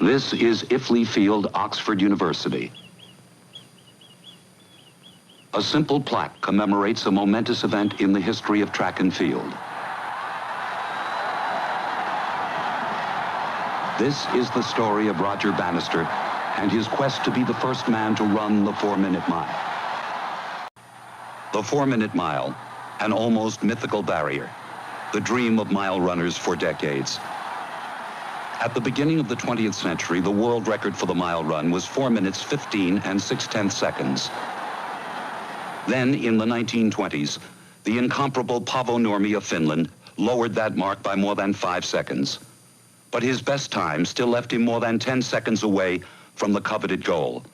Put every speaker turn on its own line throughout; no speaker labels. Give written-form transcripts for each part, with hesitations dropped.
This is Iffley Field, Oxford University. A simple plaque commemorates a momentous event in the history of track and field. This is the story of Roger Bannister and his quest to be the first man to run the 4-minute mile. The 4-minute mile, an almost mythical barrier, the dream of mile runners for decades. At the beginning of the 20th century, the world record for the mile run was 4 minutes, 15 and 6/10 seconds. Then, in the 1920s, the incomparable Paavo Nurmi of Finland lowered that mark by more than 5 seconds. But his best time still left him more than 10 seconds away from the coveted goal.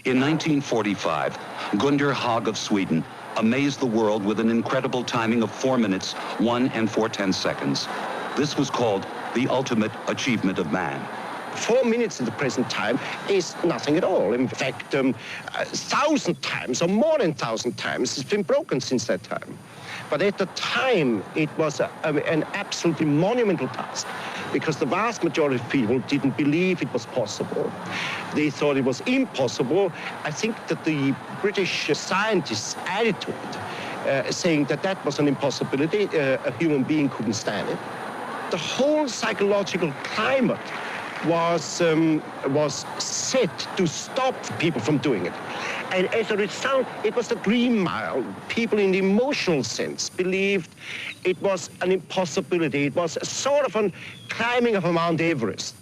In 1945, Gunder Haag of Sweden amazed the world with an incredible timing of 4 minutes, 1 and 4/10 seconds. This was called the ultimate achievement of man.
4 minutes at the present time is nothing at all. In fact, 1,000 times or more than 1,000 times it's been broken since that time. But at the time, it was an absolutely monumental task because the vast majority of people didn't believe it was possible. They thought it was impossible. I think that the British scientists added to it, saying that that was an impossibility. A human being couldn't stand it. The whole psychological climate was set to stop people from doing it. And as a result, it was the dream mile. People in the emotional sense believed it was an impossibility. It was a sort of a climbing of a Mount Everest.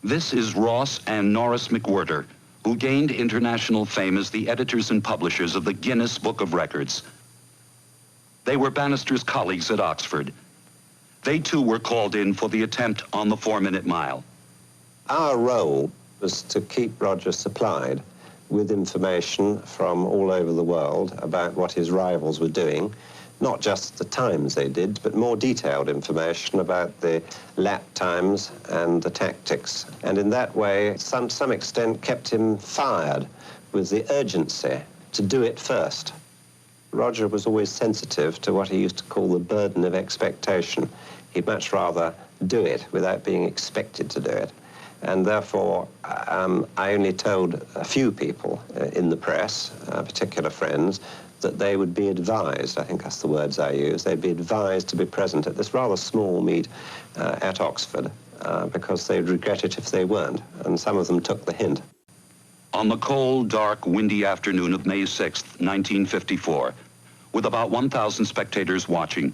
This is Ross and Norris McWhirter, who gained international fame as the editors and publishers of the Guinness Book of Records. They were Bannister's colleagues at Oxford. They too were called in for the attempt on the 4-minute mile.
Our role was to keep Roger supplied with information from all over the world about what his rivals were doing, not just the times they did, but more detailed information about the lap times and the tactics. And in that way, to some extent, kept him fired with the urgency to do it first. Roger was always sensitive to what he used to call the burden of expectation. He'd much rather do it without being expected to do it. And therefore, I only told a few people in the press, particular friends, that they would be advised, I think that's the words I use, they'd be advised to be present at this rather small meet at Oxford because they'd regret it if they weren't, and some of them took the hint.
On the cold, dark, windy afternoon of May 6th, 1954, with about 1,000 spectators watching,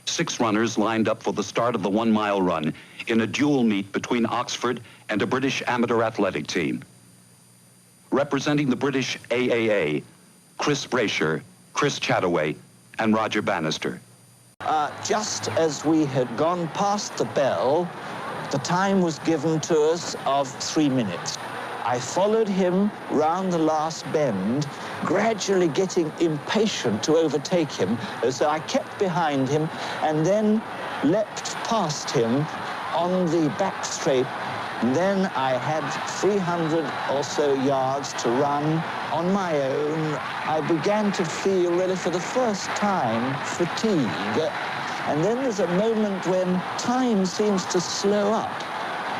6 runners lined up for the start of the 1-mile run in a dual meet between Oxford and a British amateur athletic team. Representing the British AAA, Chris Brasher, Chris Chataway, and Roger Bannister.
Just as we had gone past the bell, the time was given to us of 3 minutes. I followed him round the last bend, gradually getting impatient to overtake him, so I kept behind him and then leapt past him on the back straight. Then I had 300 or so yards to run on my own. I began to feel, really for the first time, fatigue. And then there's a moment when time seems to slow up.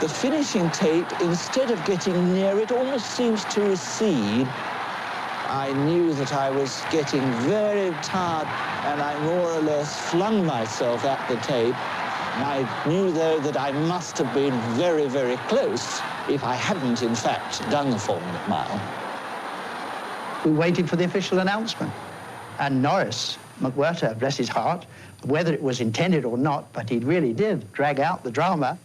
The finishing tape, instead of getting near, it almost seems to recede. I knew that I was getting very tired, and I more or less flung myself at the tape. And I knew, though, that I must have been very, very close if I hadn't, in fact, done the 4-minute mile.
We waited for the official announcement. And Norris McWhirter, bless his heart, whether it was intended or not, but he really did drag out the drama.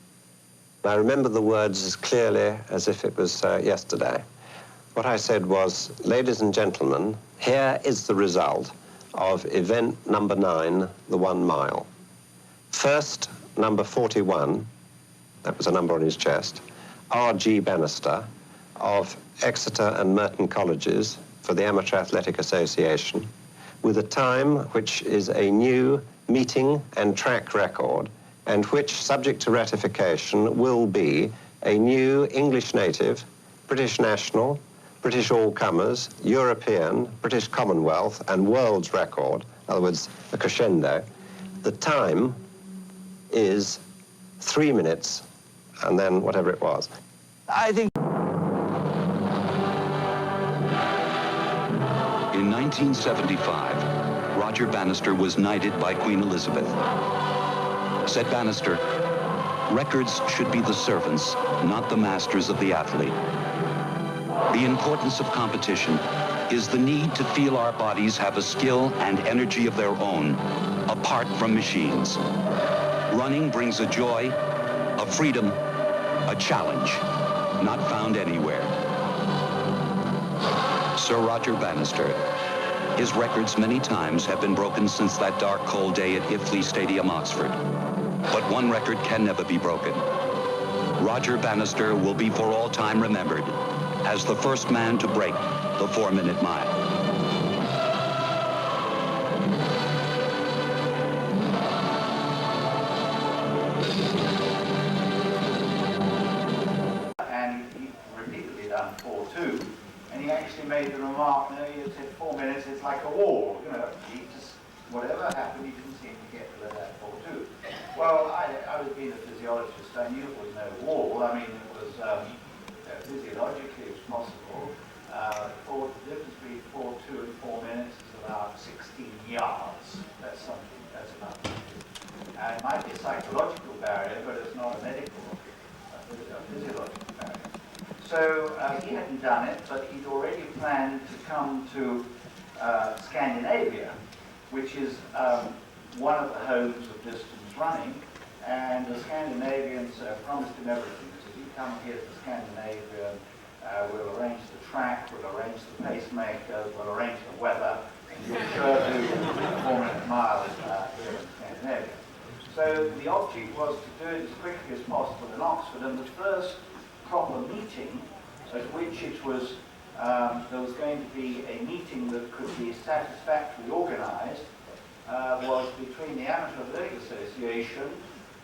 I remember the words as clearly as if it was yesterday. What I said was, ladies and gentlemen, here is the result of event number 9, the 1 mile. First, number 41, that was a number on his chest, R.G. Bannister of Exeter and Merton Colleges for the Amateur Athletic Association, with a time which is a new meeting and track record, and which, subject to ratification, will be a new English native, British national, British all-comers, European, British Commonwealth, and world's record, in other words, a crescendo. The time is 3 minutes, and then whatever it was.
I think
In 1975, Roger Bannister was knighted by Queen Elizabeth. Said Bannister, "Records should be the servants, not the masters of the athlete. The importance of competition is the need to feel our bodies have a skill and energy of their own, apart from machines. Running brings a joy, a freedom, a challenge, not found anywhere." Sir Roger Bannister. His records many times have been broken since that dark, cold day at Iffley Stadium, Oxford. But one record can never be broken. Roger Bannister will be for all time remembered as the first man to break the 4-minute mile.
And he repeatedly done 4-2, and he actually made the remark, no, you said 4 minutes, it's like a wall, you know, he just, whatever happened, he didn't seem to get to that 4-2. Well, I was being a physiologist, I knew it was no wall. I mean, it was, physiologically it was possible. The difference between 4-2 and 4 minutes is about 16 yards. That's something, that's about something. And it might be a psychological barrier, but it's not a medical, a physiological barrier. So he hadn't done it, but he'd already planned to come to Scandinavia, which is one of the homes of distance running, and the Scandinavians promised him everything. So if you come here to Scandinavia, we'll arrange the track, we'll arrange the pacemakers, we'll arrange the weather, and you'll sure do a 4-minute mile here in Scandinavia. So the object was to do it as quickly as possible in Oxford, and the first proper meeting at which it was, there was going to be a meeting that could be satisfactorily organised was between the Amateur Athletic Association,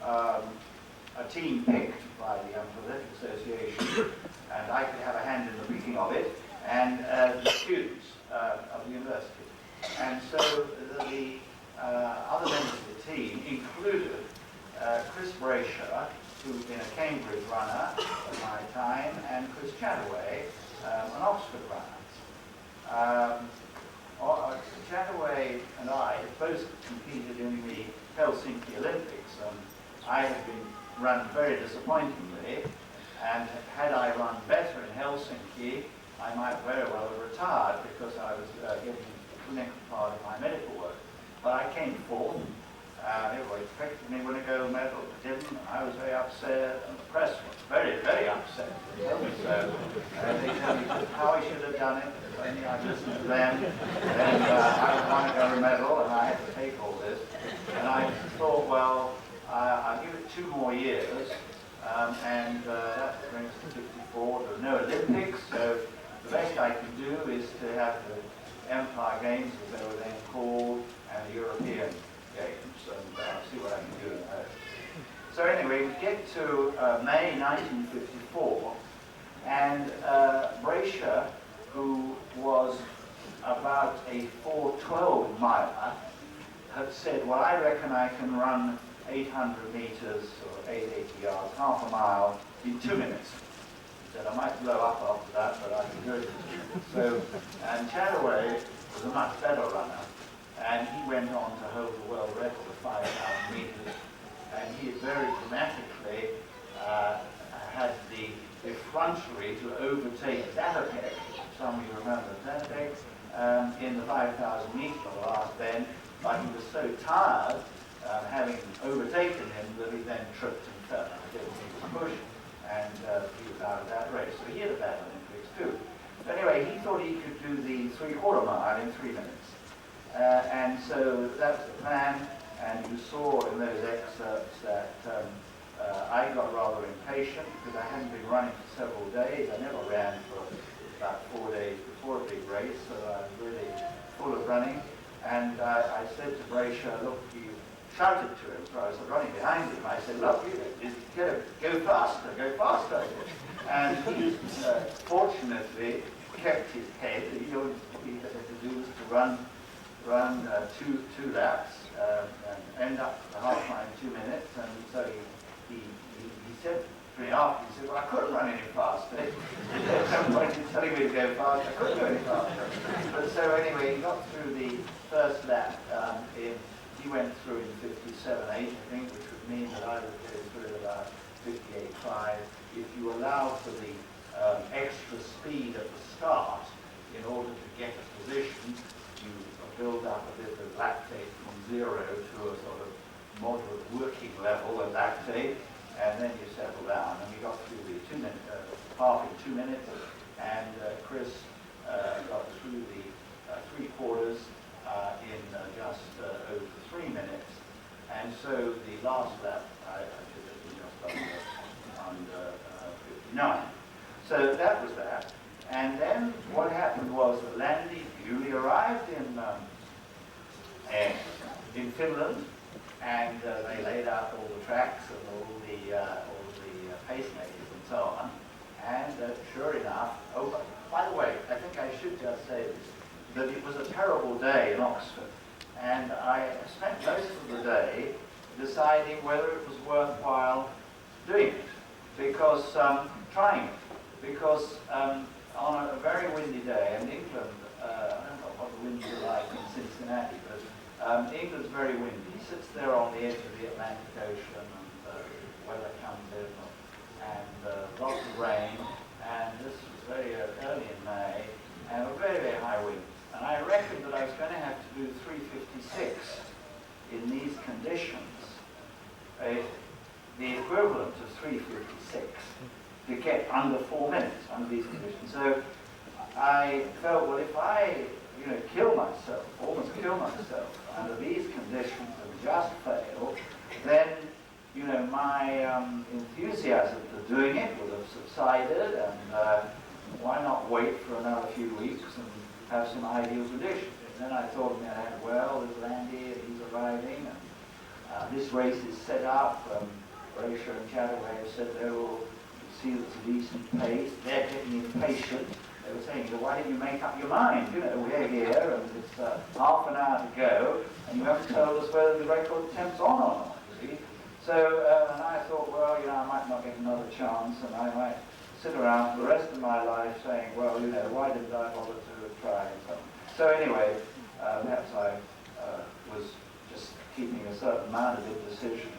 a team picked by the Amateur Athletic Association, and I could have a hand in the picking of it, and the students of the university. And so the other members of the team included Chris Brasher, who'd been a Cambridge runner at my time, and Chris Chataway, an Oxford runner. Chataway and I had both competed in the Helsinki Olympics, and I had been run very disappointingly, and had I run better in Helsinki, I might very well have retired because I was getting the clinical part of my medical work. But I came fourth. Everybody expected me to win a gold medal, but didn't. I was very upset, and the press was very, very upset. So they told me how I should have done it. If only I'd listened to them, and I won a gold medal, and I had to take all this. And I thought, well, I'll give it 2 more years, and that brings to 54. There were no Olympics, so the best I can do is to have the Empire Games, as they were then called, and the European Games, and see what I can do in those. So anyway, we get to May 1954, and Brasher, who was about a 4:12 miler, had said, well, I reckon I can run 800 meters or 880 yards, half a mile in 2 minutes. He said, I might blow up after that, but I can do it. So, and Chataway was a much better runner, and he went on to hold the world record of 5,000 meters, and he very dramatically had the effrontery to overtake Zatopek, some of you remember Zatopek, in the 5,000 meters on the last bend, but he was so tired, having overtaken him, that he then tripped and fell. I didn't think he was pushed, and he was out of that race. So he had a bad Olympics too. But anyway, he thought he could do the 3/4 mile in 3 minutes. And so that's the plan, and you saw in those excerpts that I got rather impatient because I hadn't been running for several days. I never ran for about 4 days before a big race, so I was really full of running. And I said to Brasher, look, you shouted to him, so I was running behind him. I said, look, you gotta go faster, go faster. And he fortunately kept his head. All he had to do was to run two laps and end up the half mile in 2 minutes. And so he said 3.5, he said, well, I couldn't run any faster. There's no point in telling me to go fast, I couldn't go any faster. But so anyway, he got through the first lap he went through in 57.8, I think, which would mean that I would go through at about 58.5. If you allow for the extra speed at the start in order to get a position, you build up a bit of lactate from 0 to a sort of moderate working level of lactate, and then you settle down. And we got through the 2 minute, half in 2 minutes, and Chris got through the 3/4 in just over 3 minutes. And so the last lap I did it in just under 59. So that was that. And then what happened was that Landy duly arrived in Finland, and they laid out all the tracks and all the pacemakers and so on. And sure enough, oh, by the way, I think I should just say this, that it was a terrible day in Oxford, and I spent most of the day deciding whether it was worthwhile doing it, because trying it, because on a very windy day, and England, I don't know what the winds are like in Cincinnati, but England's very windy. It sits there on the edge of the Atlantic Ocean, and weather comes in, and lots of rain, and this was very early in May, and a very, very high wind. And I reckoned that I was going to have to do 3:56 in these conditions, the equivalent of 3:56, to get under 4 minutes under these conditions. So I felt, well, if I, kill myself, almost kill myself under these conditions and just fail, then, my enthusiasm for doing it would have subsided, and why not wait for another few weeks and have some ideal conditions? And then I thought in my head, well, there's Landy, and he's arriving, and this race is set up. Braysher and Chataway have said they will see it's a decent pace. They're getting impatient. They were saying, well, why didn't you make up your mind? We're here, and it's half an hour to go, and you haven't told us whether the record attempt's on or not, you see. So, and I thought, well, I might not get another chance, and I might sit around for the rest of my life saying, well, why didn't I bother to try, and so on. So anyway, perhaps I was just keeping a certain amount of indecision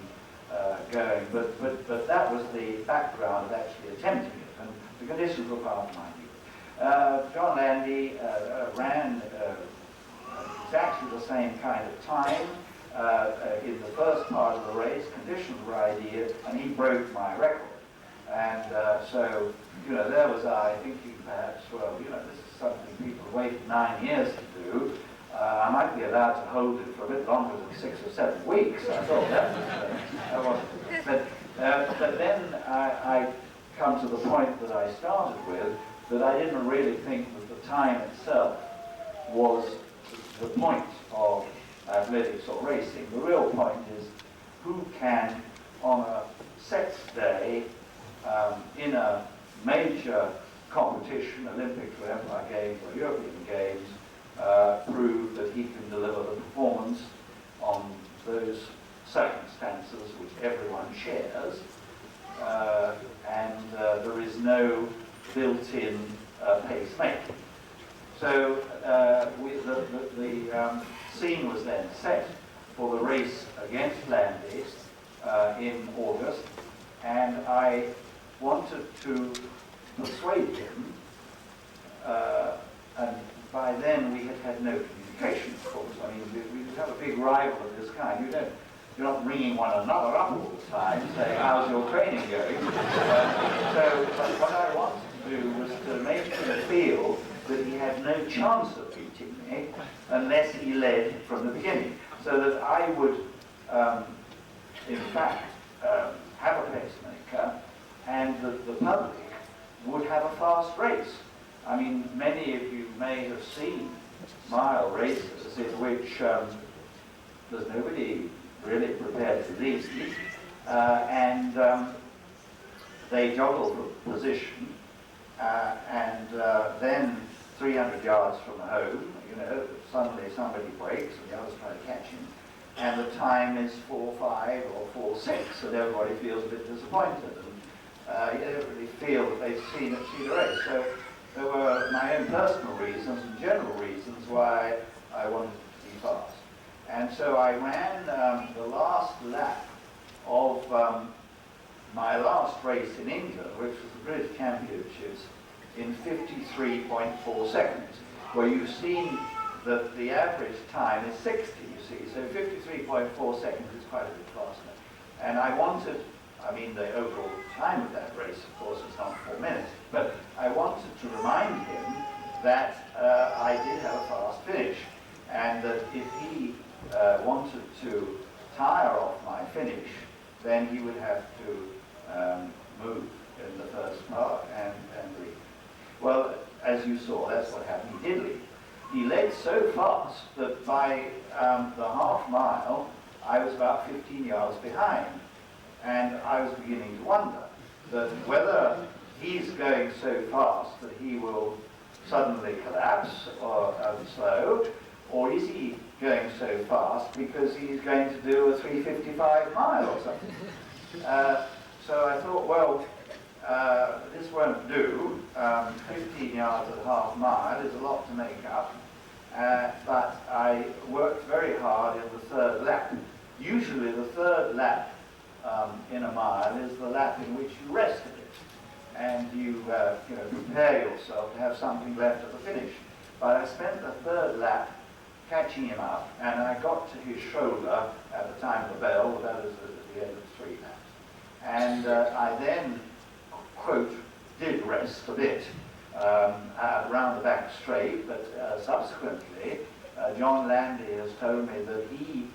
going, but that was the background of actually attempting it, and the conditions were far from ideal. John Landy ran exactly the same kind of time in the first part of the race. Conditions were ideal, and he broke my record. And so, there was I thinking perhaps, well, this is something people waited 9 years to do. I might be allowed to hold it for a bit longer than 6 or 7 weeks. I thought that was but then I come to the point that I started with, that I didn't really think that the time itself was the point of athletics or racing. The real point is who can, on a set day, in a major competition, Olympics or Empire Games or European Games, prove that he can deliver the performance on those circumstances which everyone shares, and there is no built-in pacemaking. So the scene was then set for the race against Landy in August, and I wanted to persuade him, and by then we had no communication, of course. I mean, we have a big rival of this kind. You're not ringing one another up all the time saying, how's your training going? But what I wanted to do was to make him feel that he had no chance of beating me unless he led from the beginning, so that I would, in fact, have a pacemaker, and that the public would have a fast race. I mean, many of you may have seen mile races in which there's nobody really prepared for these, and they joggle for position, and then 300 yards from home, suddenly somebody breaks and the others try to catch him, and the time is 4:05 or 4:06, and everybody feels a bit disappointed. you don't really feel that they've seen the race. So there were my own personal reasons and general reasons why I wanted to be fast. And so I ran the last lap of my last race in England, which was the British Championships, in 53.4 seconds, where you've seen that the average time is 60, you see. So 53.4 seconds is quite a bit faster. And I wanted, I mean, the overall time of that race, of course, is not 4 minutes, but I wanted to remind him that I did have a fast finish, and that if he wanted to tire off my finish, then he would have to move in the first part and leave. Well, as you saw, that's what happened. He did leave. He led so fast that by the half mile, I was about 15 yards behind. And I was beginning to wonder that whether he's going so fast that he will suddenly collapse or slow, or is he going so fast because he's going to do a 3:55 mile or something. So I thought, well, this won't do. 15 yards at half mile is a lot to make up. But I worked very hard in the third lap. Usually the third lap in a mile is the lap in which you rest a bit, and you prepare yourself to have something left at the finish. But I spent the third lap catching him up, and I got to his shoulder at the time of the bell. That is at the end of 3 laps. And I then, quote, did rest a bit around the back straight, but subsequently John Landy has told me that he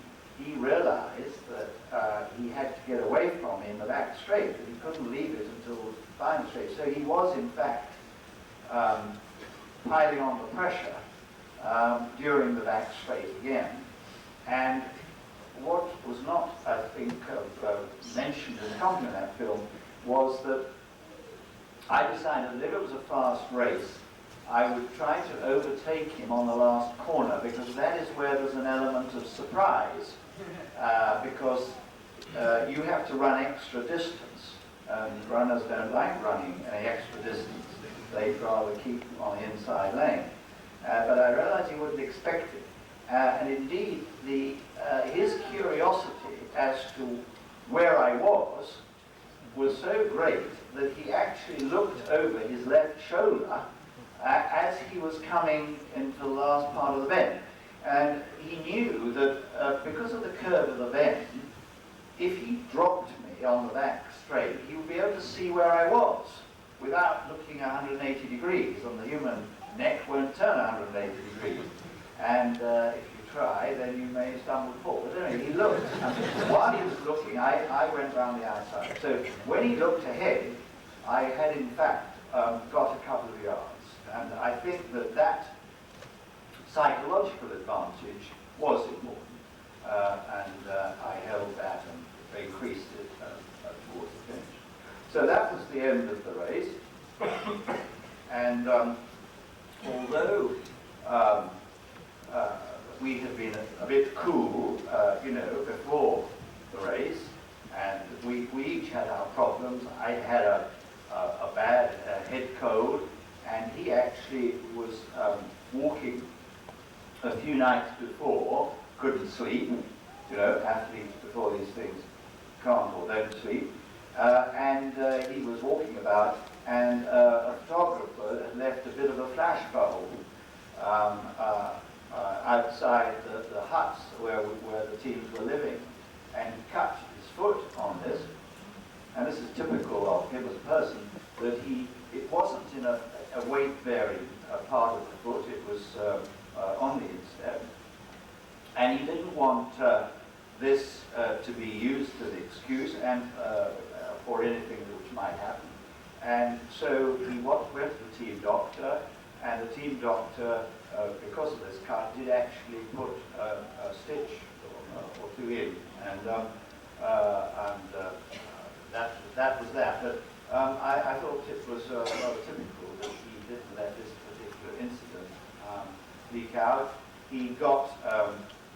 realized that he had to get away from me in the back straight, that he couldn't leave it until the final straight. So he was, in fact, piling on the pressure during the back straight again. And what was not, I think, mentioned in the company of that film was that I decided that if it was a fast race, I would try to overtake him on the last corner, because that is where there's an element of surprise, because you have to run extra distance, and runners don't like running any extra distance. They'd rather keep on the inside lane. But I realized he wouldn't expect it. And indeed, his curiosity as to where I was so great that he actually looked over his left shoulder as he was coming into the last part of the bend. And he knew that because of the curve of the bend, if he dropped me on the back straight, he would be able to see where I was without looking 180 degrees. And the human neck won't turn 180 degrees. And if you try, then you may stumble forward. But anyway, he looked. And while he was looking, I went round the outside. So when he looked ahead, I had in fact got a couple of yards. And I think that psychological advantage was important. And I held that and increased it towards the finish. So that was the end of the race. And although we had been a bit cool, before the race, and we each had our problems. I had a bad head cold, and he actually was walking a few nights before, couldn't sleep. Athletes before these things can't or don't sleep. And he was walking about, and a photographer had left a bit of a flash bulb outside the huts where the teams were living, and he cut his foot on this. And this is typical of him as a person, that it wasn't in a weight-bearing part of the foot, it was on the instep. And he didn't want this to be used as an excuse and for anything which might happen. And so he went to the team doctor, and the team doctor, because of this cut, did actually put a stitch or two in, and that was that. But I thought it was rather typical that he didn't let this particular incident leak out. He got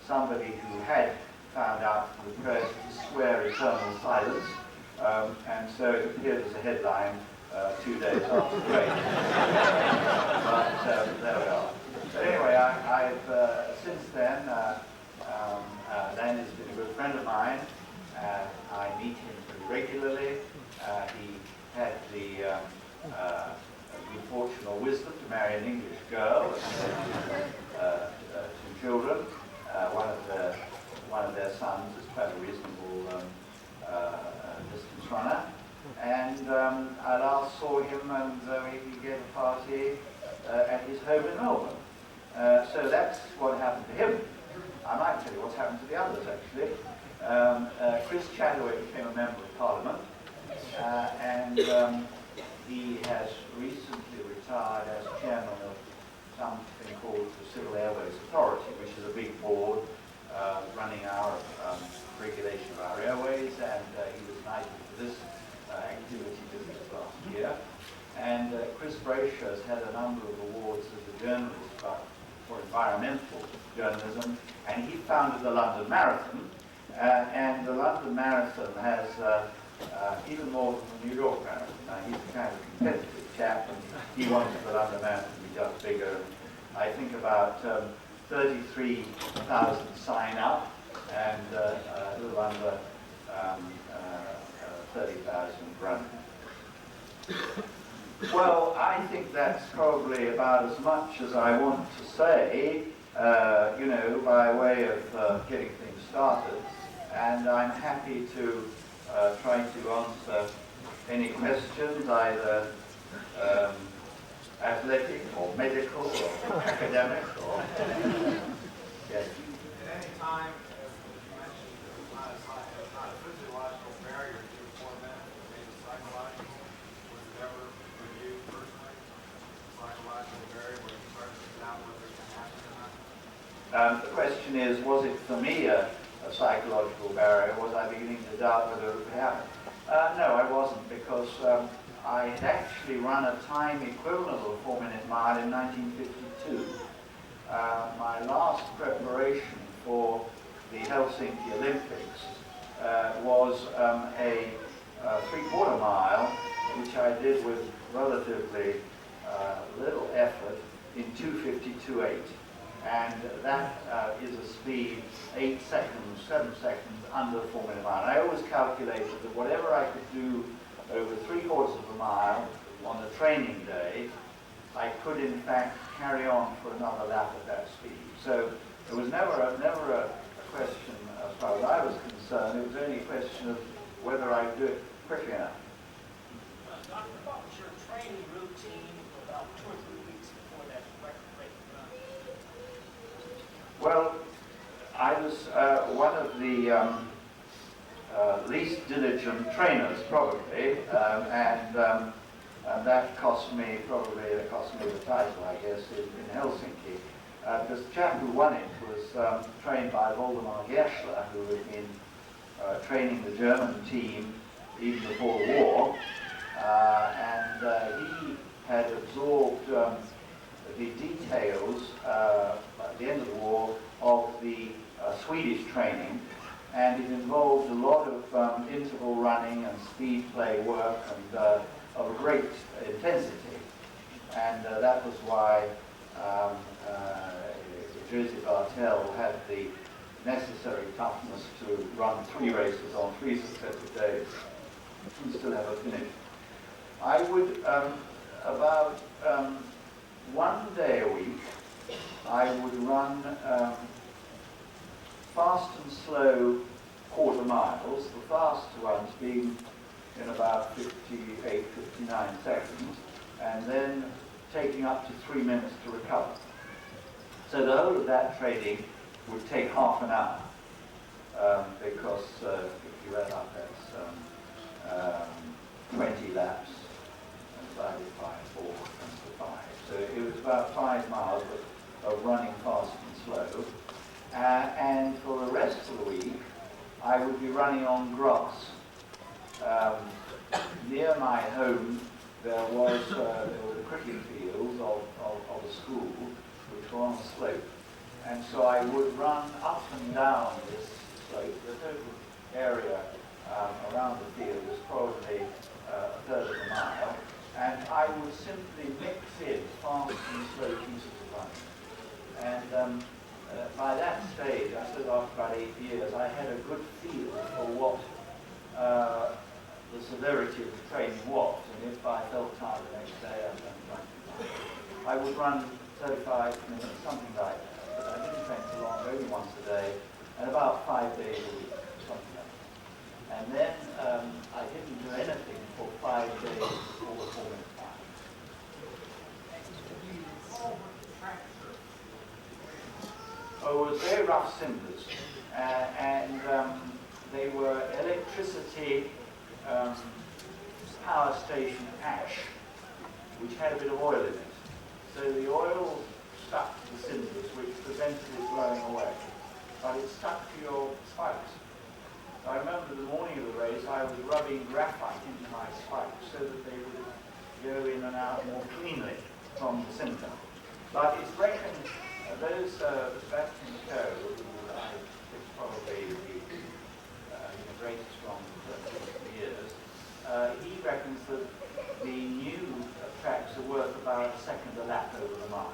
somebody who had found out from the press to swear eternal silence, And so it appeared as a headline 2 days after the race. But there we are. But anyway, I've since then, Landy's been a good friend of mine. I meet him pretty regularly. He had the good fortune or wisdom to marry an English girl and two children. One of their sons is quite a reasonable distance runner. And I last saw him and he gave a party at his home in Melbourne. So that's what happened to him. I might tell you what's happened to the others, actually. Chris Chataway became a member of Parliament, and he has recently retired as chairman of something called the Civil Airways Authority, which is a big board running our regulation of our airways, and he was knighted for this activity this last year. And Chris Brasher has had a number of awards as a journalist for environmental journalism, and he founded the London Marathon, and the London Marathon has even more than the New York Marathon. Now, he's a kind of competitive chap, and he wanted the London Marathon to be just bigger. I think about 33,000 sign up, and a little under 30,000 run. Well, I think that's probably about as much as I want to say, you know, by way of getting things started. And I'm happy to try to answer any questions, either athletic or medical or academic or... Yes.
At any time, as you mentioned, it's not a physiological barrier to 4 minutes, maybe psychological. Was it ever, for you personally, a psychological barrier where you started to doubt whether it can happen or not?
The question is, was it for me a psychological barrier? Was I beginning to doubt whether it would happen? No, I wasn't, because I had actually run a time equivalent of a 4-minute mile in 1952. My last preparation for the Helsinki Olympics was a 3/4 mile, which I did with relatively little effort in 2:52.8. And that is a speed 8 seconds, 7 seconds under the 4-minute mile. And I always calculated that whatever I could do over 3/4 of a mile on a training day, I could in fact carry on for another lap at that speed. So it was never a question, as far as I was concerned. It was only a question of whether I could do it quickly enough.
Doctor, what was your training routine for about 2 or 3 weeks before that record-breaking run?
Well, I was one of the least diligent trainers, probably, and that cost me the title, I guess, in Helsinki. Because the chap who won it was trained by Waldemar Gerschler, who had been training the German team even before the war, and he had absorbed the details at the end of the war of the Swedish training, and it involved a lot of interval running and speed play work and of a great intensity. And that was why Joseph Bartel had the necessary toughness to run 3 races on 3 successive days and still have a finish. I would, about 1 day a week, I would run fast and slow quarter miles, the fast ones being in about 58, 59 seconds, and then taking up to 3 minutes to recover. So the whole of that training would take half an hour, because if you add up, that's 20 laps divided by 4 comes to 5. So it was about 5 miles of running fast and slow. And for the rest of the week, I would be running on grass. Near my home, there were the cricket fields of a school, which were on a slope. And so I would run up and down this slope. The total area around the field was a good feel for what the severity of the training was, and if I felt tired the next day, I would run 35 minutes, something like that, but I didn't train for long, only once a day, and about 5 days a week, something like that. And then I didn't do anything for 5 days before the 4-minute mile. Oh, it was very rough cinders, and they were electricity power station ash, which had a bit of oil in it. So the oil stuck to the cinders, which prevented it blowing away, but it stuck to your spikes. So I remember the morning of the race, I was rubbing graphite into my spikes so that they would go in and out more cleanly from the cinder. But it's reckoned, those Sebastian Coe, who I think probably the greatest one for 50 years, he reckons that the new tracks are worth about a second a lap over the mile.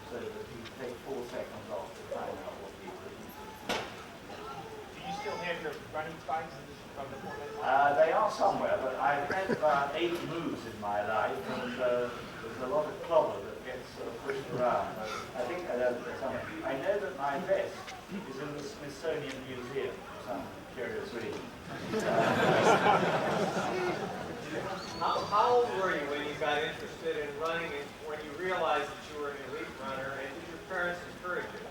So that you take 4 seconds off to find out what people are using.
Do you still have your running spikes from the 4-minute mile?
They are somewhere, but I've read about 80 moves in my life, and there's a lot of clobber that gets pushed around. I think I know that my vest is in the Smithsonian Museum for some curious reason.
How old were you when you got interested in running and when you realized that you were an elite runner, and did your parents encourage you?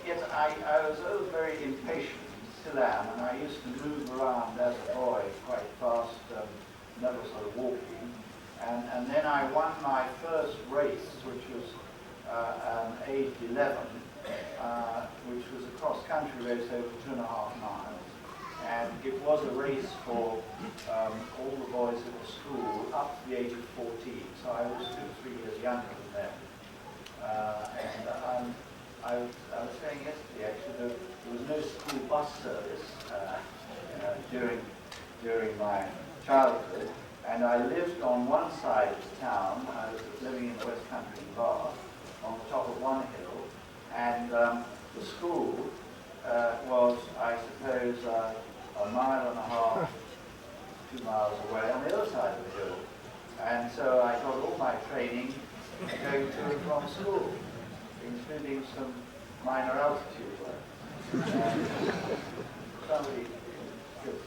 Yes, I was always very impatient, still am, and I used to move around as a boy quite fast, never sort of walking. And then I won my first race, which was age 11, which was a cross-country race over 2.5 miles. And it was a race for all the boys at the school up to the age of 14. So I was 2 or 3 years younger than them. And I was saying yesterday, actually, there was no school bus service during my childhood. And I lived on one side of the town. I was living in the West Country in Bath, on the top of one hill. And the school was, I suppose, 1.5 miles, 2 miles away on the other side of the hill. And so I got all my training going to and from school, including some minor altitude work. Somebody good.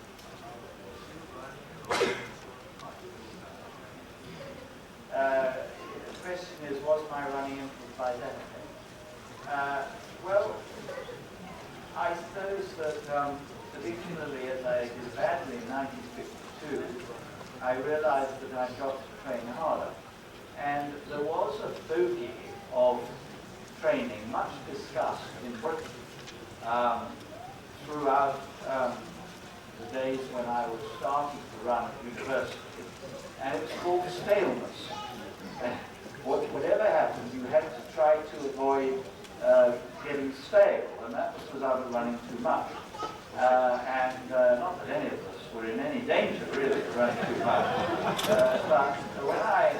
The question is, was my running influenced by that? Well, I suppose that particularly as I did badly in 1952, I realized that I'd got to train harder. And there was a bogey of training, much discussed in Britain throughout the days when I was starting to run at university, and it was called staleness. Whatever happened, you had to try to avoid getting stale, and that was because I was running too much. And not that any of us were in any danger, really, of running too much. But when I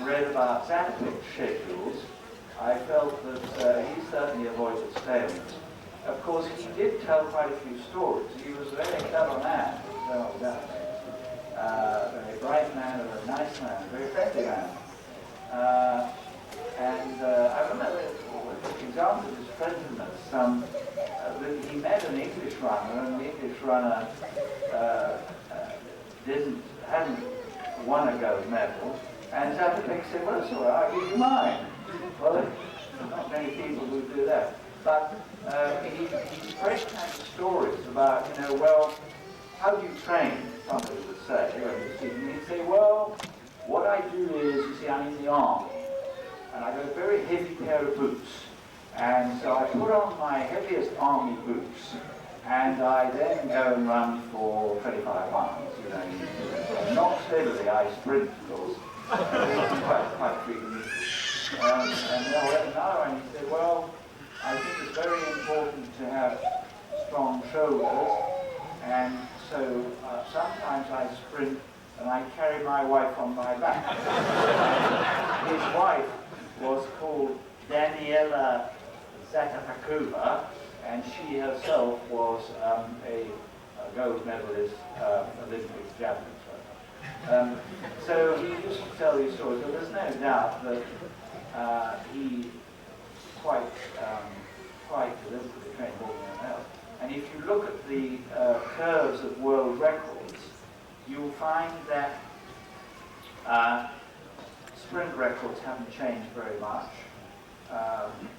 read about Satterthwaite's schedules, I felt that he certainly avoided staleness. Of course, he did tell quite a few stories. He was a very clever man, a very bright man, a very nice man, a very friendly man. I remember, for example, his friendliness, he met an English runner, and the English runner hadn't won a gold medal, and Satterthwaite said, well, it's all right, I'll give you mine. Well, not many people who do that. But he spread kind of stories about, well, how do you train, somebody would say. And he'd say, well, what I do is, you see, I'm in the army, and I got a very heavy pair of boots. And so I put on my heaviest army boots, and I then go and run for 25 miles, Not steadily, I sprint, of course, quite frequently. And now he said, well, I think it's very important to have strong shoulders, and so sometimes I sprint and I carry my wife on my back. His wife was called Daniela Zatapakova, and she herself was a gold medalist, Olympic javelin thrower. So he used to tell these stories, but there's no doubt that he quite deliberately trained more than anyone else. And if you look at the curves of world records, you'll find that sprint records haven't changed very much,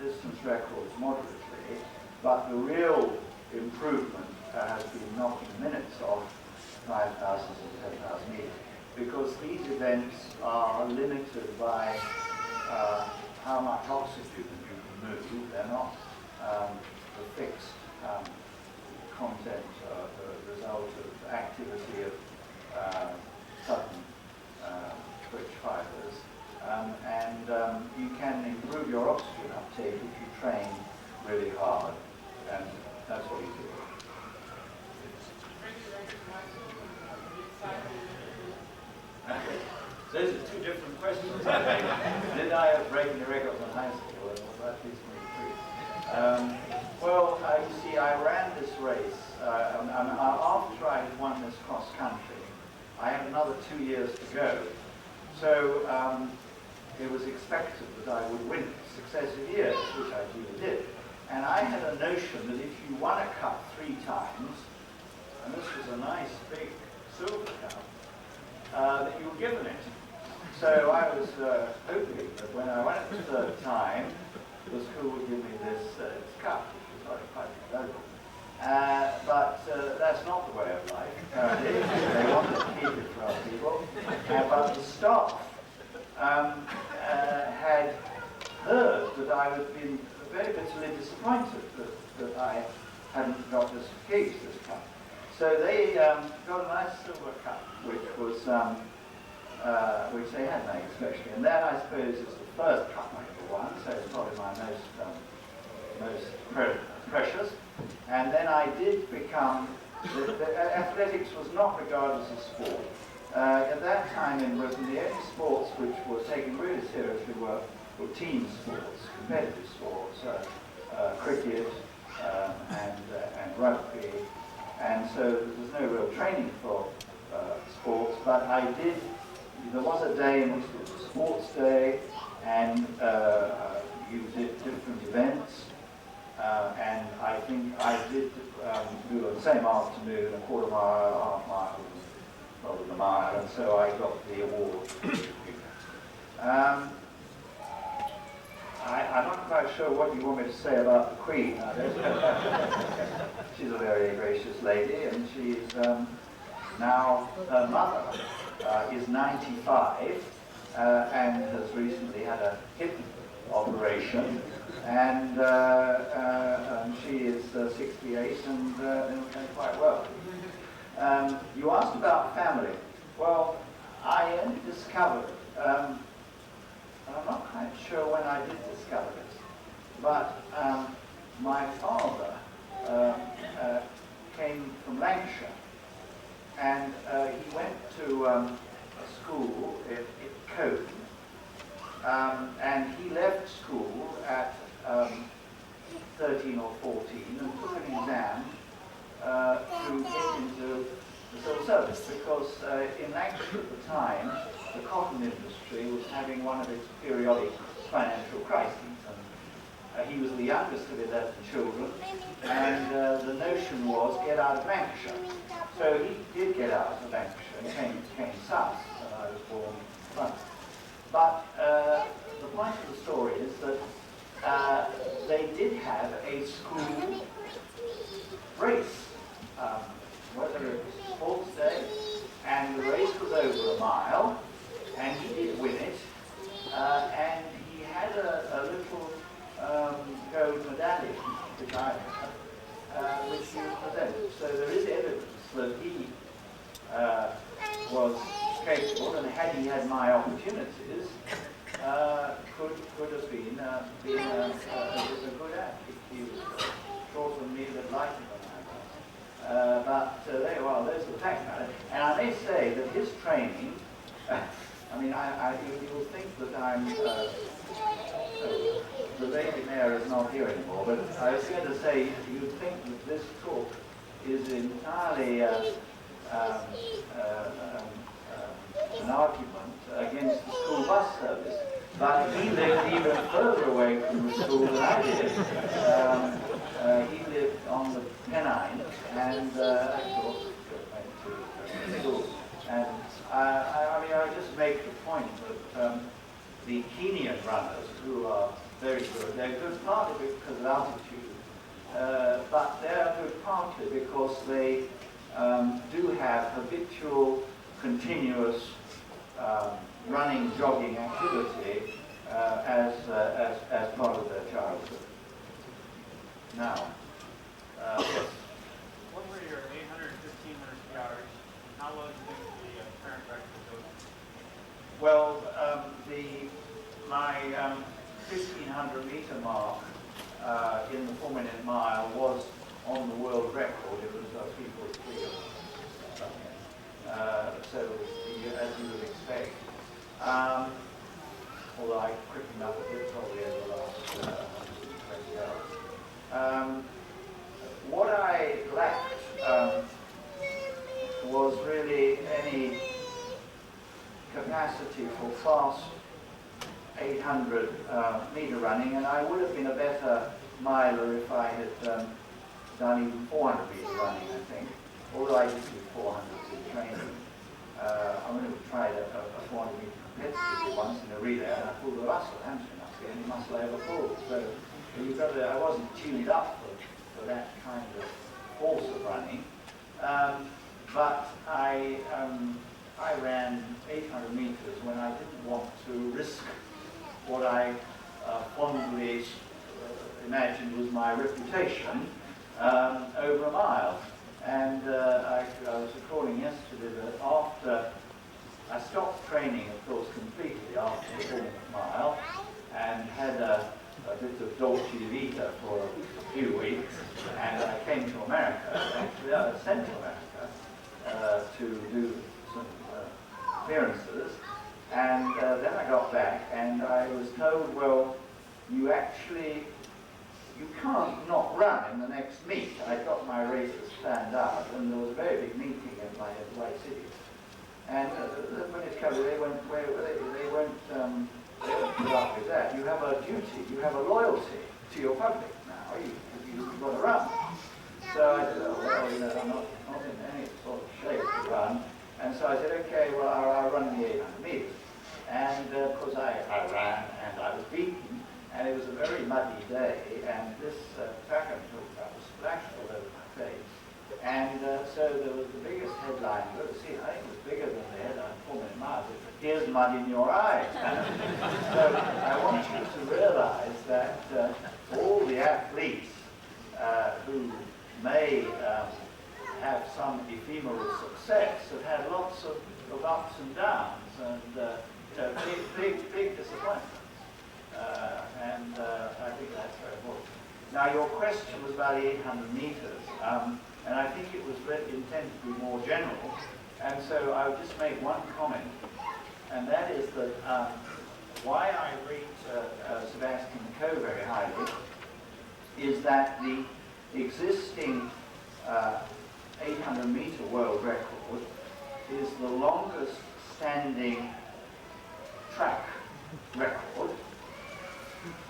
distance records moderately, but the real improvement has been knocking minutes off 5,000 and 10,000 meters, because these events are limited by how much oxygen you can move. They're not the fixed content, the result of activity of sudden twitch fibers. And you can improve your oxygen uptake if you train really hard, and that's what you do. Those are two different questions. Did I have breaking the records in high school? And was that reasonably free? Well, you see, I ran this race, and after I had won this cross country, I had another 2 years to go. So it was expected that I would win successive years, which I duly did. And I had a notion that if you won a cup 3 times, and this was a nice big silver cup, that you were given it. So I was hoping that when I went the 3rd time, the school would give me this cup, which was quite valuable. But that's not the way of life. They wanted to keep it for other people. But the staff had heard that I had been very bitterly disappointed that I hadn't got this case, this cup. So they got a nice silver cup, which was which they had made especially, and that I suppose is the first cup I ever won, so it's probably my most precious. And then I did become, athletics was not regarded as a sport. At that time in Britain, the only sports which were taken really seriously were team sports, competitive sports, cricket and rugby. And so there was no real training for sports, but there was a day in which it was a sports day, and you did different events, and I think I did do the same afternoon, a quarter mile, half mile, probably a mile, and so I got the award. I'm not quite sure what you want me to say about the Queen. She's a very gracious lady, and she's now, her mother is 95 and has recently had a hip operation, and she is 68 and doing quite well. You asked about family. Well, I only discovered I'm not quite sure when I did discover this, but my father came from Lancashire, and he went to a school in Cone, and he left school at 13 or 14 and took an exam to get into the civil service, because in Lancashire at the time, the cotton industry was having one of its periodic financial crises, and he was the youngest of 11 children, and the notion was get out of Lancashire. So he did get out of Lancashire and came south, and I was born in London. But the point of the story is that they did have a school race, whether it was sports day, and the race was over a mile, and he did win it, and he had a little gold medallion, which I had, which he presented. So there is evidence that he was capable, and had he had my opportunities, could have been a good act. He was shorter than me, but lighter than I was. But there you are, there's the fact matter. And I may say that his training, I mean, you will think that I'm, the lady mayor is not here anymore. before, but I was going to say, you'd think that this talk is entirely an argument against the school bus service. But he lived even further away from the school than I did. He lived on the Pennines, and I thought went to school. And I mean, I just make the point that the Kenyan runners, who are very good, they're good partly because of altitude, but they're good partly because they do have habitual, continuous running, jogging activity as part of their childhood. Now, yes.
What were your 800 and 1500 yards? How low do you think the current record goes?
Well, my 1500 meter mark in the 4-minute mile was on the world record. It was 3:43 or something. So it was as you would expect. Although I quickened up a bit probably over the last 120 hours. What I lacked was really any capacity for fast 800 meter running, and I would have been a better miler if I had done even 400 meter running, I think. Although I did do 400s in training. I would have tried a 400 meter competitively once in a relay, and I pulled the muscle, hamstring muscle, the only muscle I ever pulled. So you've got to, I wasn't tuned up for that kind of force of running. But I ran 800 meters when I didn't want to risk what I fondly imagined was my reputation over a mile. And I was recalling yesterday that after I stopped training, of course, completely after the 4-minute mile, and had a bit of dolce vita for a few weeks, and I came to America, actually I was sent to America to do some appearances, and then I got back and I was told, well, you can't not run in the next meet. I got my races planned out, and there was a very big meeting in my White City. And when it covered, they won't put up with that. You have a duty, you have a loyalty to your public now. You've got to run. So I said, oh, well, you know, I'm not in any sort of shape to run. And so I said, okay, well, I'll run the 800 meters. And of course, I ran, and I was beaten. And it was a very muddy day, and this track I'm talking about was splashed all over my face. And so there was the biggest headline you've ever seen. I think it was bigger than the headline 4-minute miles. Here's mud in your eyes. So I want you to realize that all the athletes who may have some ephemeral success have had lots of ups and downs, and big disappointments. And I think that's very important. Now, your question was about the 800 meters, and I think it was intended to be more general. And so I would just make one comment, and that is that why I rate Sebastian Coe very highly is that the existing 800 meter world record is the longest standing track record.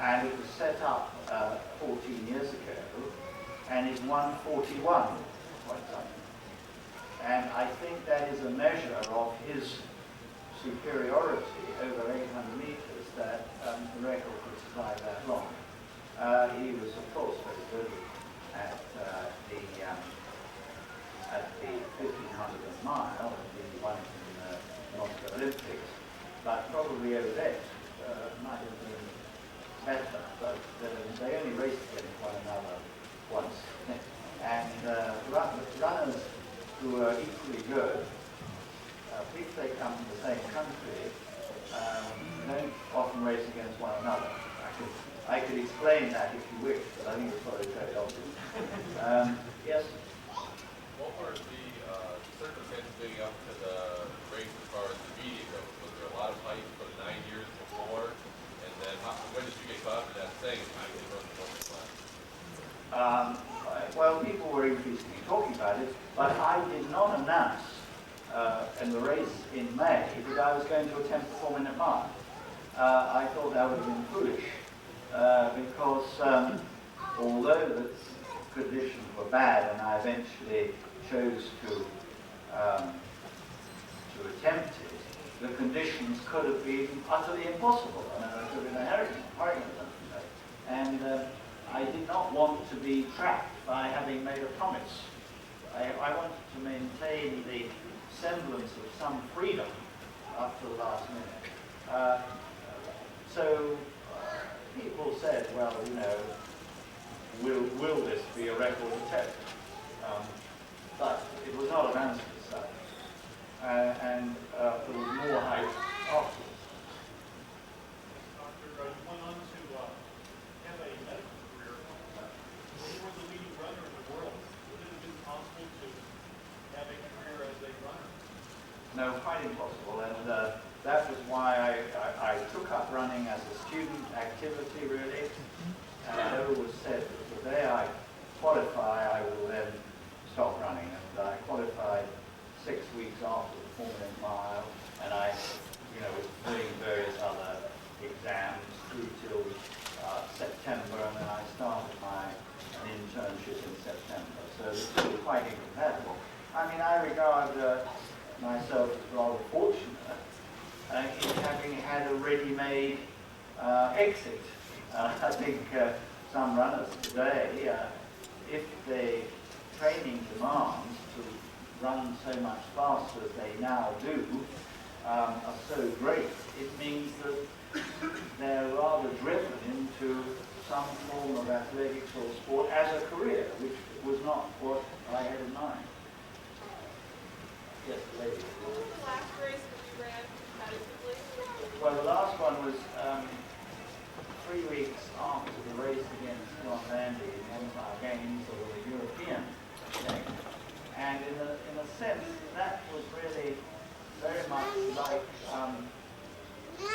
And it was set up 14 years ago, and is 141 point something. And I think that is a measure of his superiority over 800 meters, that the record could survive that long. He was, of course, very good at the 1500th mile, the one in the Moscow Olympics, but probably over that might have been better, but they only raced against one another once. And runners who are equally good, if they come from the same country, don't often race against one another. I could explain that if you wish, but I think it's probably very obvious. Yes?
What were the circumstances leading up to the race as far as the media goes? Was there a lot of hype for the 9 years before? And then when did you get caught up in that thing? How did you run the 4-minute mile?
well, people were increasingly talking about it, but I did not announce in the race in May that I was going to attempt the 4-minute mile. I thought that would have been foolish because although the conditions were bad and I eventually chose to attempt it, the conditions could have been utterly impossible. I mean, I could have been a hurricane, and I did not want to be trapped by having made a promise. I wanted to maintain the semblance of some freedom up to the last minute. So people said, well, you know, will this be a record attempt? But it was not announced as such. And there was more hype afterwards.
Doctor, you went on to have a medical career. When you were the leading runner in the world, would it have been possible to have a career as a runner?
No, quite impossible. And that was why I took up running as a student activity, really. And I always said that the day I qualify, I will then stop running. And I qualified 6 weeks after the 4-minute mile, and I, was doing various other exams through till September, and then I started an internship in September. So it's really quite incompatible. I mean, I regard myself as rather fortunate in having had a ready-made exit. I think some runners today, if the training demands to run so much faster as they now do, are so great, it means that they're rather driven into some form of athletics or sport as a career, which was not what I had in mind. Yes, lady.
What was the last race that you ran competitively?
Well, the last one was 3 weeks after the race against John Landy in the Empire Games, or the European thing. And in a sense, that was really very much like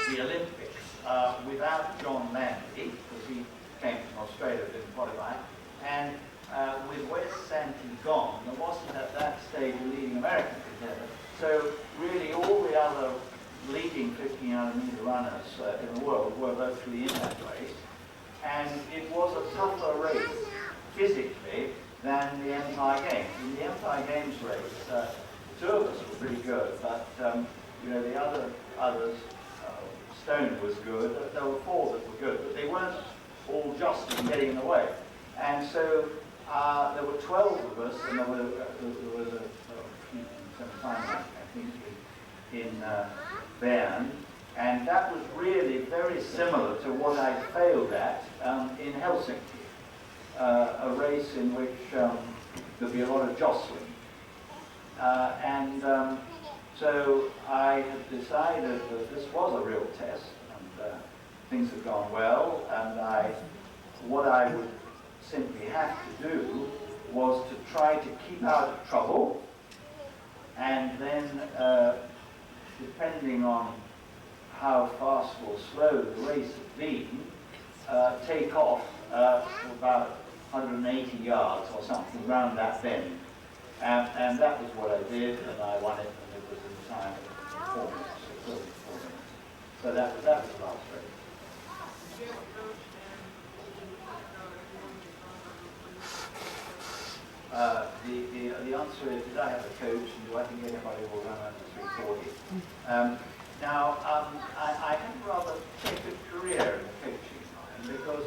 the Olympics without John Landy, because he came from Australia, didn't qualify, and with Wes Santee gone, there wasn't at that stage a leading American contender. So really all the other leading 1500-meter runners in the world were virtually in that race. And it was a tougher race physically than the Empire Games. In the Empire Games race, 2 of us were pretty good, but the others, Stone was good. There were 4 that were good, but they weren't all just in getting in the way. And so there were 12 of us, and there was a semi-final, I think, in Bern, and that was really very similar to what I failed at in Helsinki, a race in which there'd be a lot of jostling. So I had decided that this was a real test, and things had gone well, and what I would simply have to do was to try to keep out of trouble, and then depending on how fast or slow the race had been, take off for about 180 yards or something around that bend. And that was what I did, and I won it, and it was in time of 4 minutes, or 4 minutes. So that was the last race. The answer is, did I have a coach, and do I think anybody will run under 340? Now, I had a rather checkered career in the coaching line, because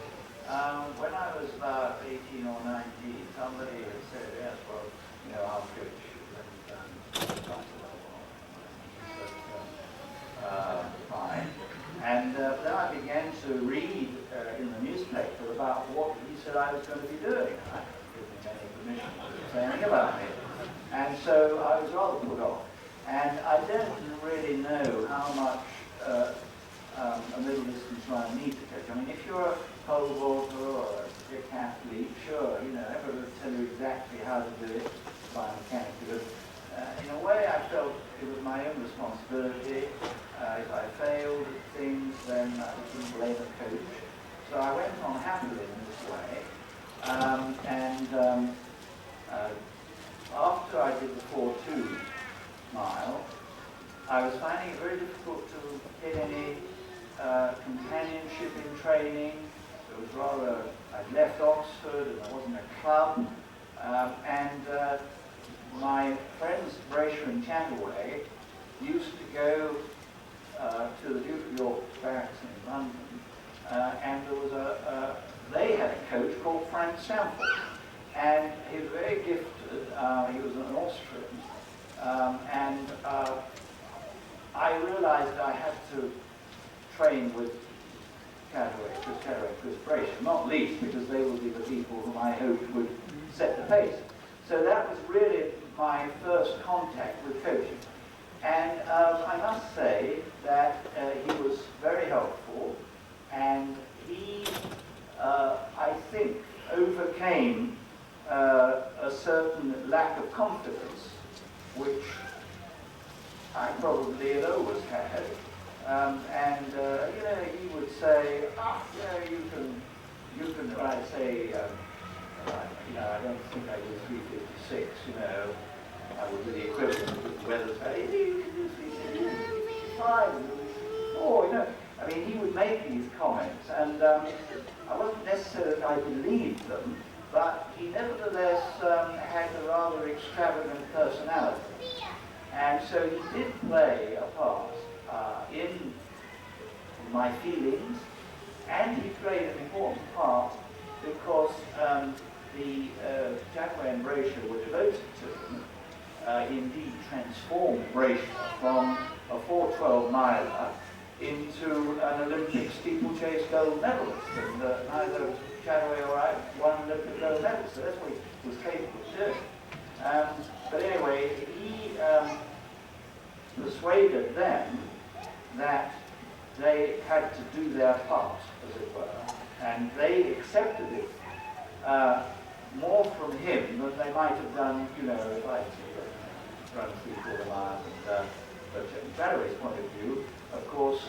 when I was about 18 or 19, somebody had said, yes, well, I'll coach you. Fine. And then I began to read in the newspaper about what he said I was going to be doing. I didn't give him any permission to say anything about it. And so I was rather put off. And I don't really know how much a middle distance runner needs to coach. I mean, if you're a pole vaulter or a stick athlete, sure, everybody will tell you exactly how to do it biomechanically. But in a way, I felt it was my own responsibility. If I failed at things, then I couldn't blame a coach. So I went on happily in this way. after I did the 4.2 mile, I was finding it very difficult to get any companionship in training. It was rather, I'd left Oxford and there wasn't a club. My friends Braysher and Chataway used to go to the Duke of York barracks in London, and there was they had a coach called Frank Stamford, and he was very gifted. He was an Austrian, and I realized I had to train with Chris Braysher, not least because they would be the people whom I hoped would set the pace. So that was really my first contact with coaching. And I must say that he was very helpful, and he, I think, overcame a certain lack of confidence, which I probably had always had. He would say, you can, I'd say, I don't think I did 356, I would do the equivalent with the weather's bad. You can do 355, 4, I mean, he would make these comments, and I wasn't necessarily that I believed them, but he nevertheless had a rather extravagant personality. And so he did play a part in my feelings, and he played an important part because the Chataway and Braysher were devoted to him, indeed transformed Braysher from a 4.12 miler into an Olympic steeplechase gold medalist, and neither Chataway or I won Olympic gold medal, so that's what he was capable of doing. But anyway, he persuaded them that they had to do their part, as it were, and they accepted it more from him than they might have done, if I had run 3/4 miles. But from Chataway's point of view, of course,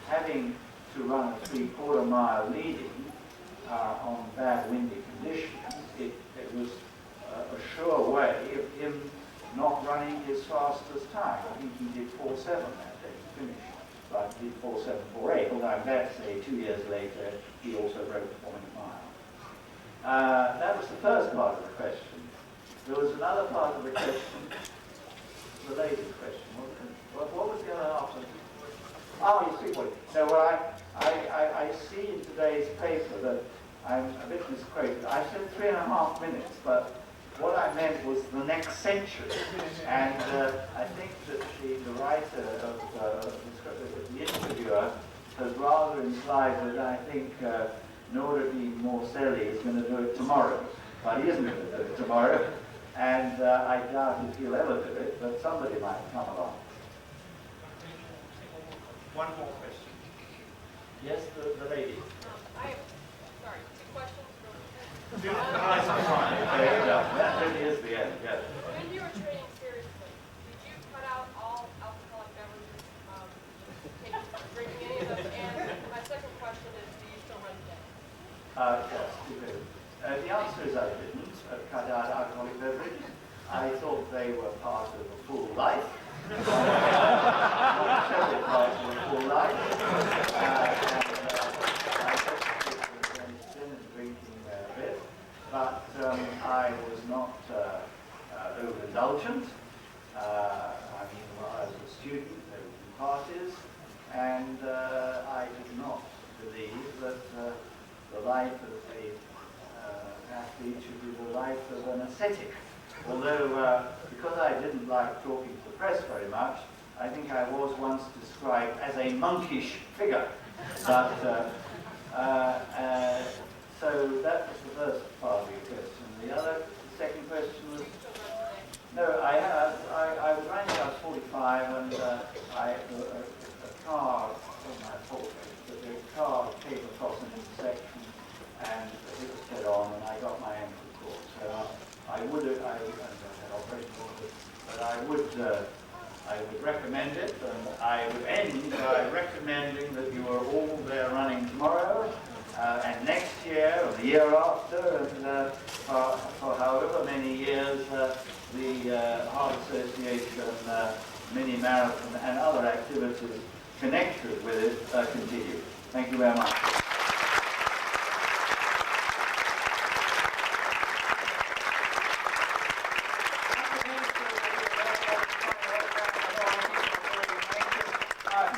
having to run a 3/4 mile leading on bad windy conditions, it was a sure way of him not running his fastest time. I think he did 4.7 that day to finish, but he did 4.748, although I'm glad to say 2 years later he also broke the 4-minute mile. That was the first part of the question. There was another part of the question, the later question, wasn't it? What was the other half of it? Oh, you see what? So I see in today's paper that I'm a bit misquoted. I said 3.5 minutes, but what I meant was the next century. And I think that the writer of the interviewer has rather implied that I think Nourdine Morselli is going to do it tomorrow. But he isn't going to do it tomorrow. And I doubt if he'll ever do it, but somebody might come along. One more question. Yes, the lady.
Sorry, 2 questions.
That really is the end, yes.
When you were training seriously, did you cut out all alcoholic beverages, drinking any of them? And my second question is, do you still run today?
Yes, you do. The answer is I didn't cut out alcoholic beverages. I thought they were part of a full life. Several parts of a full life. But I was not overindulgent. While I was a student, there would be parties, and I did not believe that the life of an athlete should be the life of an ascetic. Although, because I didn't like talking to the press very much, I think I was once described as a monkish figure. But so that was the first part of your question. The second question was, no, I was running when I was 45, and a car, wasn't my fault, but the car came across an intersection, and it was head on, and I got my ankle caught. So I would recommend it, and I would end by recommending that you are all there running tomorrow, and next year, or the year after. thereafter, and for however many years, the Heart Association, mini marathon, and other activities connected with it continue. Thank you very much.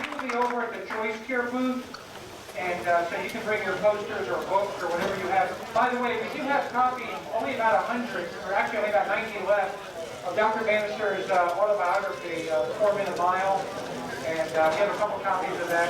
He will be over at the Choice Care booth, and so you can bring your posters or books or whatever you have. By the way, we do have copies, only about 100, or actually only about 19 left, of Dr. Bannister's autobiography, 4 Minute Mile, and we have a couple copies of that.